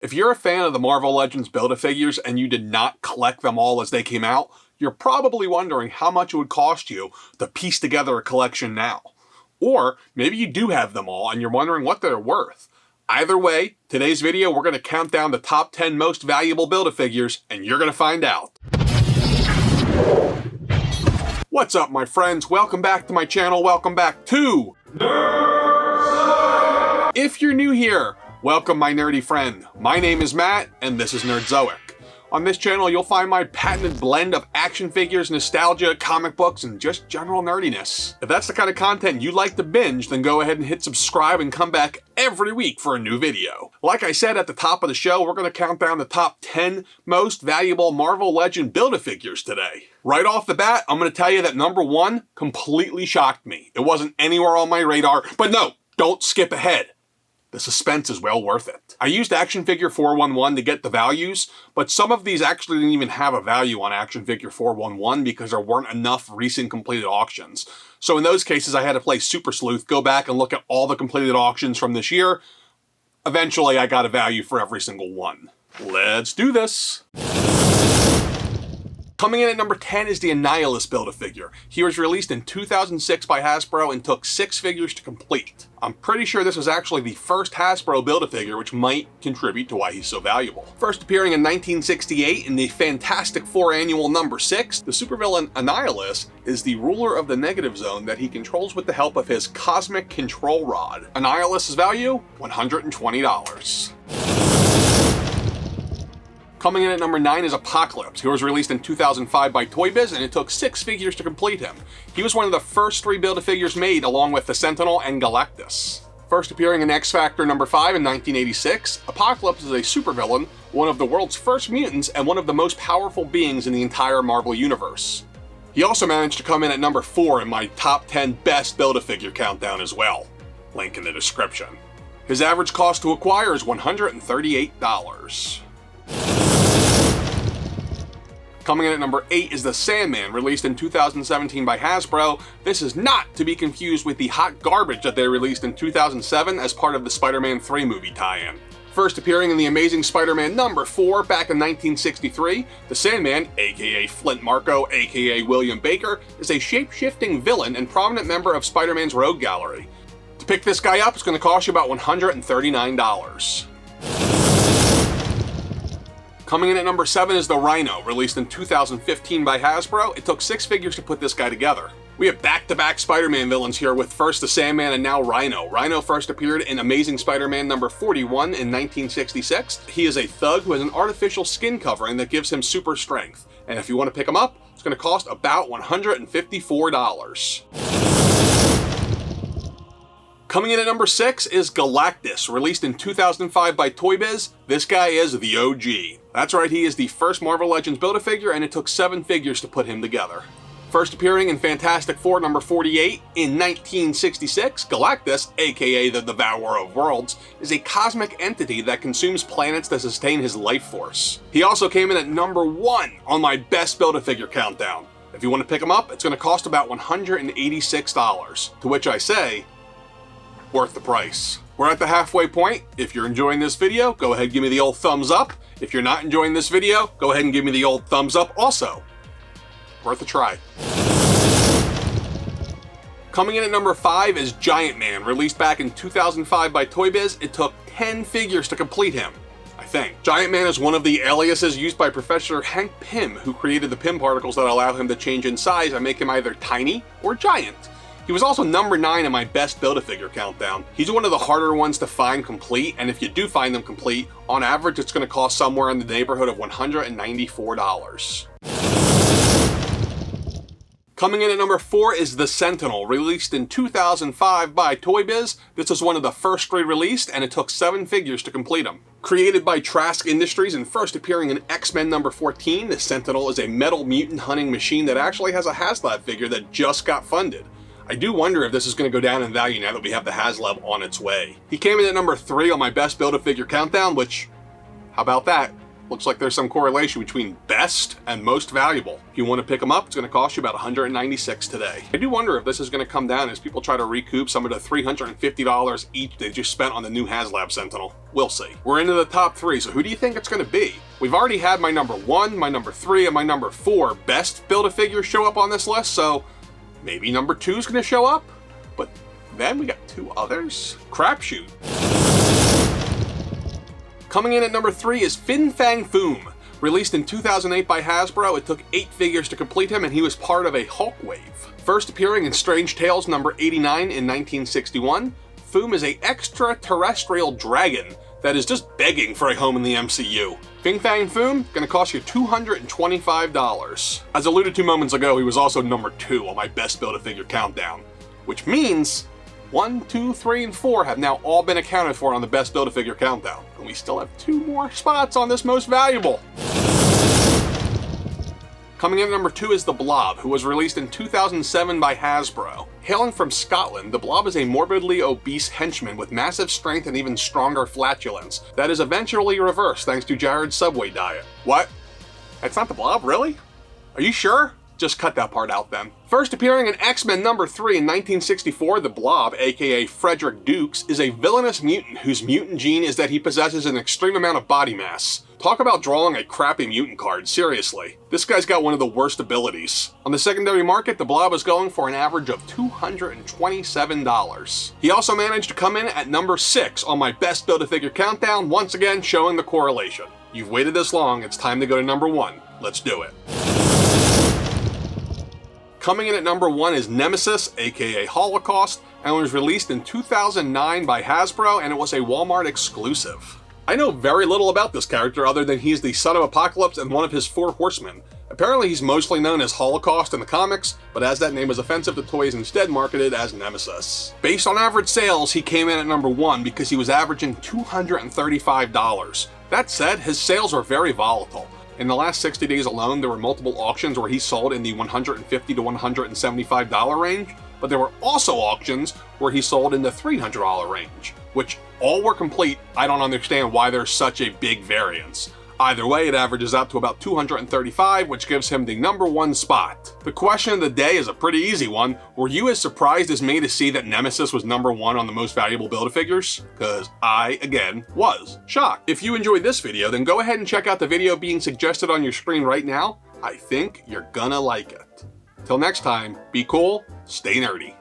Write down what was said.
If you're a fan of the Marvel Legends Build-A-Figures and you did not collect them all as they came out, you're probably wondering how much it would cost you to piece together a collection now. Or maybe you do have them all and you're wondering what they're worth. Either way, today's video we're going to count down the top 10 most valuable Build-A-Figures and you're going to find out. What's up my friends? Welcome back to my channel. Welcome back to Nerdzoic. If you're new here, welcome my nerdy friend. My name is Matt and this is Nerdzoic. On this channel you'll find my patented blend of action figures, nostalgia, comic books, and just general nerdiness. If that's the kind of content you like to binge, then go ahead and hit subscribe and come back every week for a new video. Like I said at the top of the show, we're going to count down the top 10 most valuable Marvel Legend Build-A-Figures today. Right off the bat, I'm going to tell you that number 1 completely shocked me. It wasn't anywhere on my radar, but no, don't skip ahead. The suspense is well worth it. I used Action Figure 411 to get the values, but some of these actually didn't even have a value on Action Figure 411 because there weren't enough recent completed auctions. So in those cases, I had to play Super Sleuth, go back and look at all the completed auctions from this year. Eventually, I got a value for every single one. Let's do this. Coming in at number 10 is the ANNIHILUS Build-A-Figure. He was released in 2006 by Hasbro and took 6 figures to complete. I'm pretty sure this was actually the first Hasbro Build-A-Figure, which might contribute to why he's so valuable. First appearing in 1968 in the Fantastic Four Annual number 6, the supervillain ANNIHILUS is the ruler of the negative zone that he controls with the help of his cosmic control rod. ANNIHILUS's value? $120. Coming in at number 9 is Apocalypse. He was released in 2005 by Toy Biz and it took 6 figures to complete him. He was one of the first 3 Build-A-Figures made along with the Sentinel and Galactus. First appearing in X Factor number 5 in 1986, Apocalypse is a supervillain, one of the world's first mutants, and one of the most powerful beings in the entire Marvel Universe. He also managed to come in at number 4 in my top 10 best Build-A-Figure countdown as well. Link in the description. His average cost to acquire is $138. Coming in at number 8 is the Sandman, released in 2017 by Hasbro. This is not to be confused with the hot garbage that they released in 2007 as part of the Spider-Man 3 movie tie-in. First appearing in the Amazing Spider-Man number 4 back in 1963, the Sandman, aka Flint Marko, aka William Baker, is a shape-shifting villain and prominent member of Spider-Man's Rogue Gallery. To pick this guy up, it's going to cost you about $139. Coming in at number 7 is the RHINO, released in 2015 by Hasbro. It took 6 figures to put this guy together. We have back-to-back Spider-Man villains here with first the Sandman and now RHINO. RHINO first appeared in Amazing Spider-Man number 41 in 1966. He is a thug who has an artificial skin covering that gives him super strength. And if you want to pick him up, it's going to cost about $154. Coming in at number 6 is Galactus, released in 2005 by Toy Biz. This guy is the OG. That's right, he is the first Marvel Legends Build-A-Figure and it took 7 figures to put him together. First appearing in Fantastic Four number 48 in 1966, Galactus, aka the Devourer of Worlds, is a cosmic entity that consumes planets to sustain his life force. He also came in at number 1 on my best Build-A-Figure countdown. If you want to pick him up, it's going to cost about $186, to which I say, worth the price. We're at the halfway point. If you're enjoying this video, go ahead and give me the old thumbs up. If you're not enjoying this video, go ahead and give me the old thumbs up also. Worth a try. Coming in at number 5 is Giant Man, released back in 2005 by Toy Biz. It took 10 figures to complete him, I think. Giant Man is one of the aliases used by Professor Hank Pym, who created the Pym particles that allow him to change in size and make him either tiny or giant. He was also number 9 in my best Build-A-Figure countdown. He's one of the harder ones to find complete, and if you do find them complete, on average it's going to cost somewhere in the neighborhood of $194. Coming in at number 4 is the Sentinel, released in 2005 by Toy Biz. This was one of the first 3 released, and it took 7 figures to complete them. Created by Trask Industries and first appearing in X-Men number 14, the Sentinel is a metal mutant hunting machine that actually has a HasLab figure that just got funded. I do wonder if this is going to go down in value now that we have the HasLab on its way. He came in at number 3 on my best Build-A-Figure countdown, which, how about that? Looks like there's some correlation between best and most valuable. If you want to pick them up, it's going to cost you about $196 today. I do wonder if this is going to come down as people try to recoup some of the $350 each they just spent on the new HasLab Sentinel. We'll see. We're into the top 3, so who do you think it's going to be? We've already had my number 1, my number 3, and my number 4 best Build-A-Figures show up on this list, so maybe number 2 is going to show up? But then we got 2 others? Crapshoot. Coming in at number 3 is Fin Fang Foom. Released in 2008 by Hasbro, it took 8 figures to complete him, and he was part of a Hulk wave. First appearing in Strange Tales number 89 in 1961, Foom is an extraterrestrial dragon that is just begging for a home in the MCU. Fin Fang Foom, gonna cost you $225. As alluded to moments ago, he was also number 2 on my best Build-A-Figure countdown, which means 1, 2, 3, and 4 have now all been accounted for on the best Build-A-Figure countdown, and we still have 2 more spots on this most valuable. Coming in at number 2 is the Blob, who was released in 2007 by Hasbro. Hailing from Scotland, the Blob is a morbidly obese henchman with massive strength and even stronger flatulence that is eventually reversed thanks to Jared's Subway diet. What? That's not the Blob, really? Are you sure? Just cut that part out then. First appearing in X-Men number 3 in 1964, the Blob, aka Frederick Dukes, is a villainous mutant whose mutant gene is that he possesses an extreme amount of body mass. Talk about drawing a crappy mutant card, seriously. This guy's got one of the worst abilities. On the secondary market, the Blob is going for an average of $227. He also managed to come in at number 6 on my best Build-A-Figure countdown, once again showing the correlation. You've waited this long, it's time to go to number 1. Let's do it. Coming in at number 1 is Nemesis, aka Holocaust, and was released in 2009 by Hasbro, and it was a Walmart exclusive. I know very little about this character other than he's the son of Apocalypse and one of his 4 horsemen. Apparently he's mostly known as Holocaust in the comics, but as that name is offensive to toys, instead marketed as Nemesis. Based on average sales, he came in at number 1 because he was averaging $235. That said, his sales are very volatile. In the last 60 days alone, there were multiple auctions where he sold in the $150 to $175 range, but there were also auctions where he sold in the $300 range, which all were complete. I don't understand why there's such a big variance. Either way, it averages out to about $235, which gives him the number 1 spot. The question of the day is a pretty easy one. Were you as surprised as me to see that Nemesis was number 1 on the most valuable Build-A-Figures? Because I, again, was shocked. If you enjoyed this video, then go ahead and check out the video being suggested on your screen right now. I think you're gonna like it. Till next time, be cool, stay nerdy.